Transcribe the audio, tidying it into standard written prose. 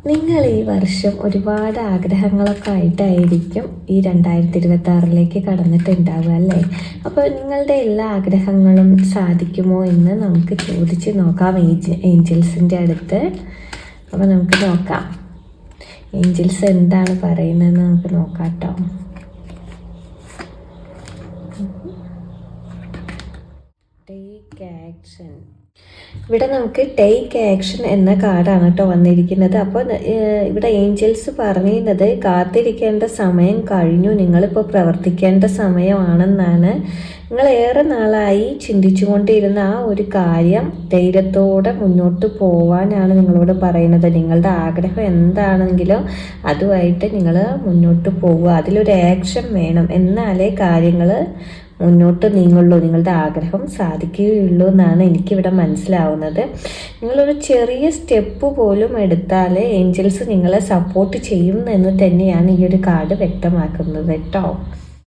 നിങ്ങൾ ഈ വർഷം ഒരുപാട് ആഗ്രഹങ്ങളൊക്കെ ആയിട്ടായിരിക്കും ഈ 2026 കടന്നിട്ടുണ്ടാവുക അല്ലേ? അപ്പോൾ നിങ്ങളുടെ എല്ലാ ആഗ്രഹങ്ങളും സാധിക്കുമോ എന്ന് നമുക്ക് ചോദിച്ച് നോക്കാം ഏഞ്ചൽസിൻ്റെ അടുത്ത്. അപ്പോൾ നമുക്ക് നോക്കാം ഏഞ്ചൽസ് എന്താണ് പറയുന്നതെന്ന് നമുക്ക് നോക്കാം കേട്ടോ. Take action. ഇവിടെ നമുക്ക് ടേക്ക് ആക്ഷൻ എന്ന കാർഡാണ് കേട്ടോ വന്നിരിക്കുന്നത്. അപ്പോൾ ഇവിടെ ഏഞ്ചൽസ് പറയുന്നത് കാത്തിരിക്കേണ്ട സമയം കഴിഞ്ഞു, നിങ്ങളിപ്പോൾ പ്രവർത്തിക്കേണ്ട സമയമാണെന്നാണ്. നിങ്ങൾ ഏറെ നാളായി ചിന്തിച്ചുകൊണ്ടിരുന്ന ആ ഒരു കാര്യം ധൈര്യത്തോടെ മുന്നോട്ട് പോവാനാണ് നിങ്ങളോട് പറയുന്നത്. നിങ്ങളുടെ ആഗ്രഹം എന്താണെങ്കിലും അതുമായിട്ട് നിങ്ങൾ മുന്നോട്ട് പോവുക, അതിലൊരു ആക്ഷൻ വേണം, എന്നാലേ കാര്യങ്ങൾ മുന്നോട്ട് നീങ്ങുള്ളൂ, നിങ്ങളുടെ ആഗ്രഹം സാധിക്കുകയുള്ളൂ എന്നാണ് എനിക്കിവിടെ മനസ്സിലാവുന്നത്. നിങ്ങളൊരു ചെറിയ സ്റ്റെപ്പ് പോലും എടുത്താൽ ഏഞ്ചൽസ് നിങ്ങളെ സപ്പോർട്ട് ചെയ്യും എന്ന് തന്നെയാണ് ഈ ഒരു കാർഡ് വ്യക്തമാക്കുന്നത് കേട്ടോ.